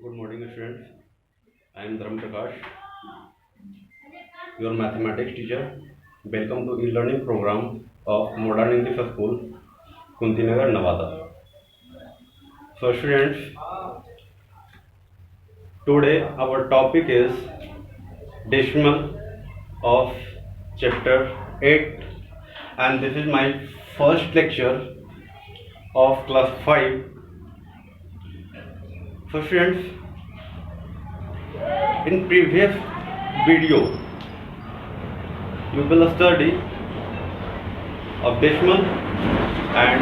Good morning, students. I am Dharam Prakash, your mathematics teacher. Welcome to e-learning program of Modern English School, Kuntinagar, Nevada. So, students, today our topic is decimal of chapter 8, and this is my first lecture of class 5. So, students, in previous video, you will study of decimal and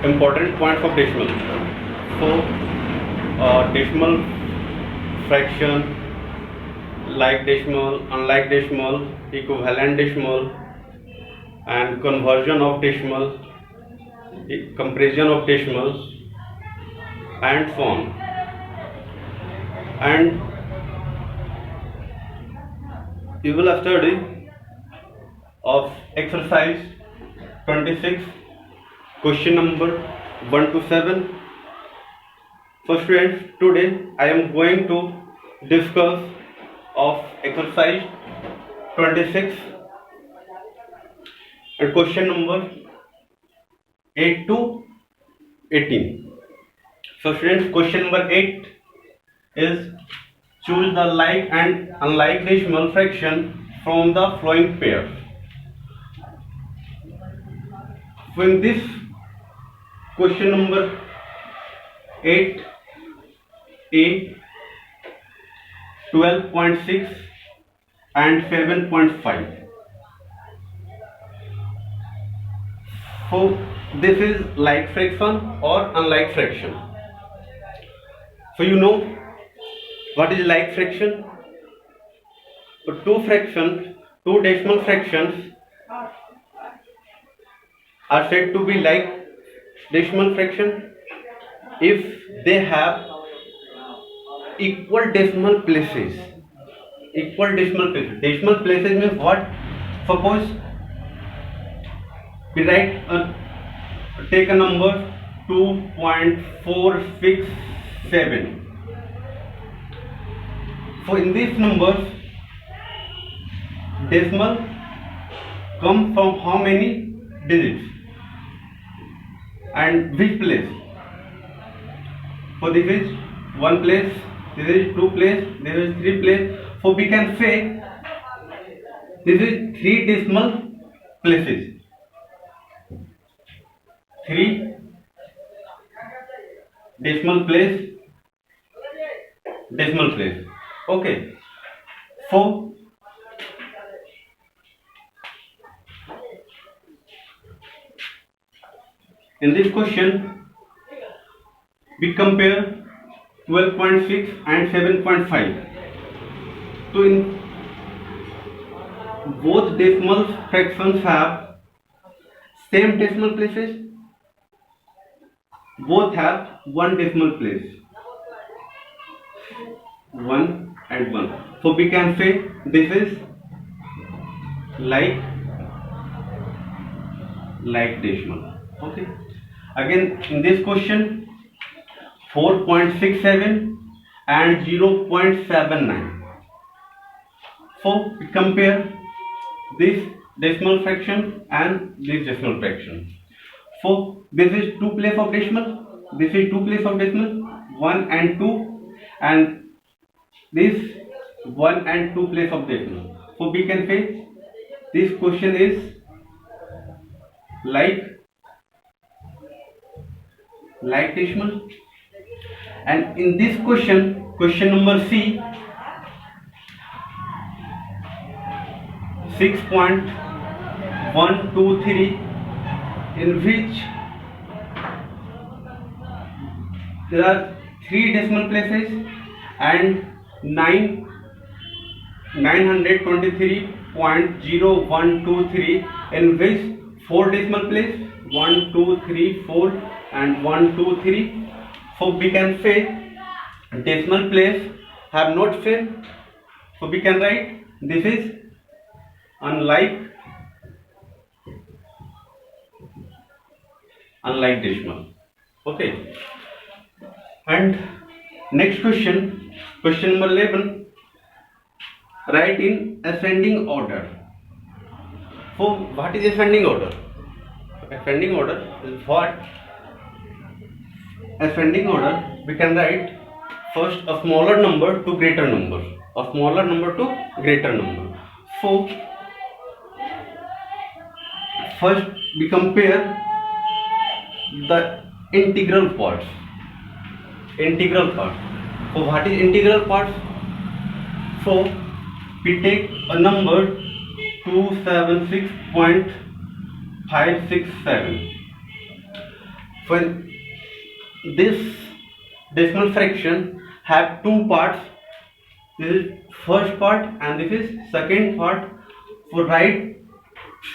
important points of decimal. So, decimal fraction, like decimal, unlike decimal, equivalent decimal, and conversion of decimal, comparison of decimals, and so on. And you will study of exercise 26, question number 1 to 7. So students, today I am going to discuss of exercise 26 and question number 8 to 18. So students, question number 8 is choose the like and unlike decimal fraction from the following pair. So in this question number 8a, 12.6 and 7.5. So this is like fraction or unlike fraction. So you know what is like fraction? So two decimal fractions are said to be like decimal fraction if they have equal decimal places. Equal decimal places. Decimal places means what? Suppose we take a number 2.467. So in these numbers, decimal come from how many digits and which place? So this is one place, this is two place, this is three place. So we can say this is three decimal places. Three decimal place, decimal place. Okay. So in this question, we compare 12.6 and 7.5. So in both decimal fractions have same decimal places. Both have one decimal place. 1 and 1. So we can say this is like decimal. Okay. Again in this question 4.67 and 0.79. So we compare this decimal fraction and this decimal fraction. So this is two place of decimal. This is two place of decimal 1 and 2, and this 1 and 2 place of decimal. So we can say this question is like decimal. And in this question number C, 6.123, in which there are three decimal places and 923.0123, in which four decimal place 1 2 3 4 and 1 2 3. So we can say decimal place have not same. So we can write this is unlike decimal. Okay. And Next question, question number 11. Write in ascending order. So what is ascending order? Ascending order is what? Ascending order, we can write first a smaller number to greater number. A smaller number to greater number. So first we compare the integral parts. Integral part. So what is integral parts? So we take a number 276.567. When this decimal fraction have two parts, this is first part and this is second part. For right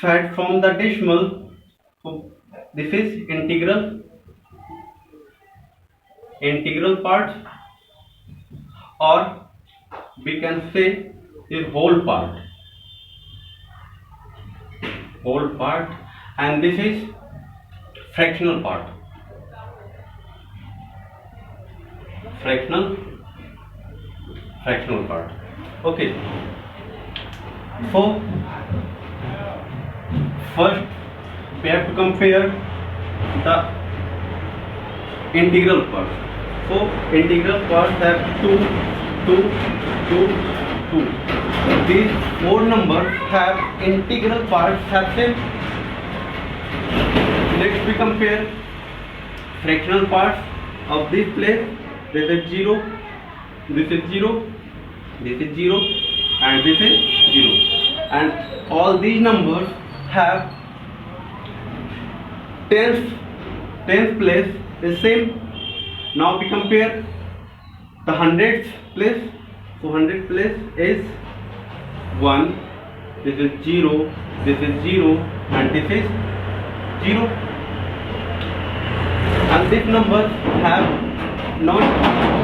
side from the decimal, so this is integral part, or we can say the whole part, and this is fractional part, fractional part. Okay, so first we have to compare the integral part. So integral parts have 2, 2, 2, 2. These four numbers have integral parts have same. Next we compare fractional parts of this place. This is 0, this is 0, this is 0, and this is 0. And all these numbers have tens place is same. Now we compare the hundreds place. So hundred place is 1, this is 0, this is 0, and this is 0. And these numbers have not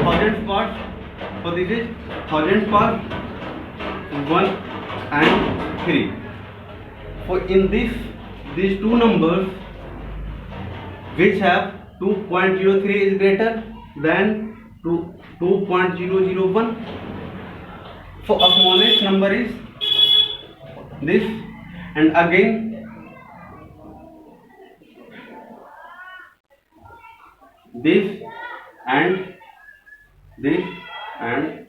thousands parts. So this is thousands part 1 and 3. So in these two numbers which have 2.03 is greater than 2.001. So a smallest number is this, and again this and this and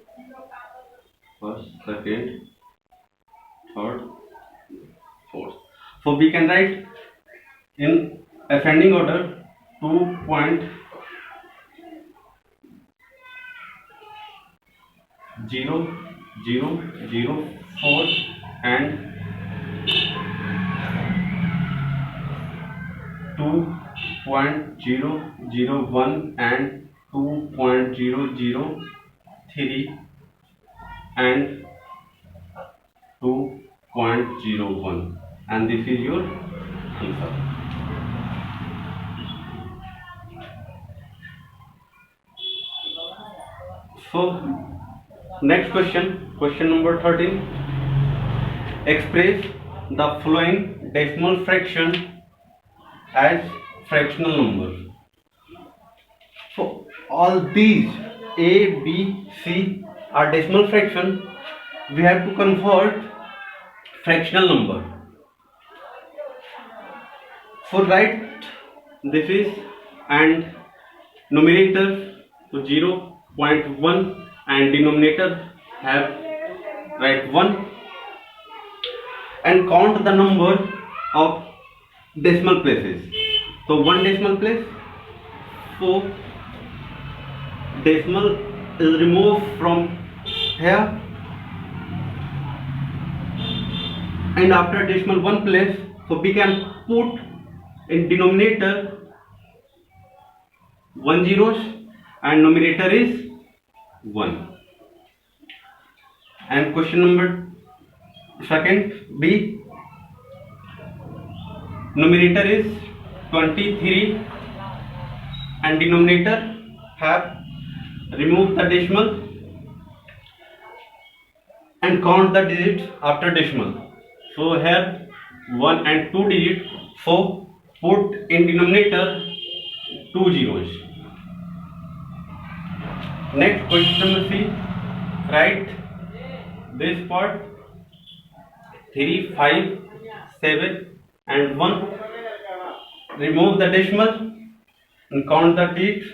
first, second, third, fourth. So we can write in ascending order 2.004 and 2.001 and 2.003 and 2.01, and this is your answer. So next question, question number 13. Express the following decimal fraction as fractional numbers. So all these A, B, C are decimal fraction. We have to convert fractional number. So write this is, and numerator so 0.1 and denominator have write 1, and count the number of decimal places. So one decimal place, so decimal is removed from here, and after decimal one place, so we can put in denominator 1 zeros and numerator is 1. And question number second, B, numerator is 23 and denominator have removed the decimal, and count the digits after decimal. So here 1 and 2 digits, so put in denominator 2 zeros. Next question number C. Write this part 3, 5, 7 and 1. Remove the decimal and count the digits.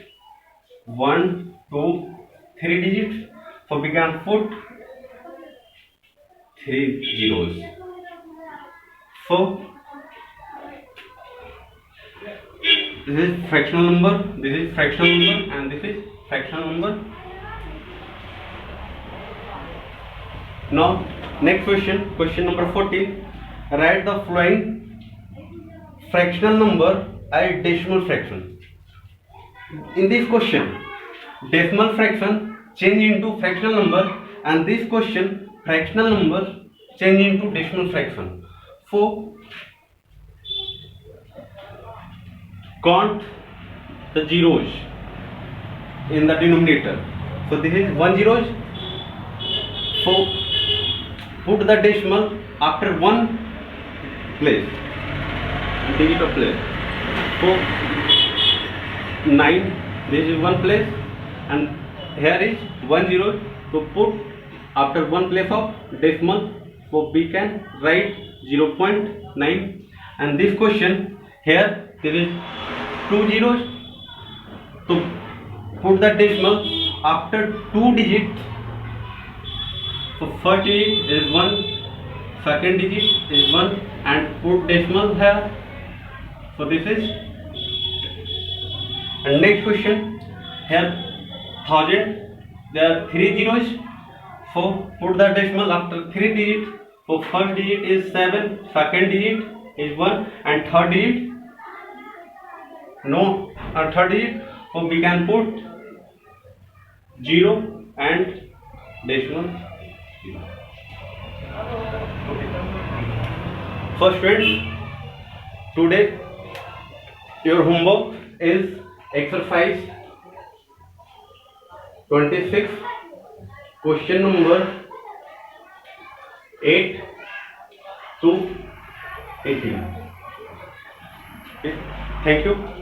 1, 2, 3 digits. So we can put 3 zeros. So this is fractional number, this is fractional number, and this is fractional number. Now next question, question number 14. Write the following fractional number as decimal fraction. In this question, decimal fraction change into fractional number, and this question fractional number change into decimal fraction. So count the zeros in the denominator. So this is 1 zeros. So put the decimal after one place, digit of place. So 9, this is one place, and here is 1 0. So put after one place of decimal. So we can write 0.9. And this question here there is 2 zeros. So put the decimal after 2 digits. So first digit is 1, second digit is 1, and put decimal here. So this is. And next question here 1000, there are 3 zeros. So put the decimal after 3 digits. So first digit is 7, second digit is 1, and third digit third digit. So we can put 0 and decimal 0. Okay. So students, today your homework is exercise 26, question number 8 to 18. Okay. Thank you.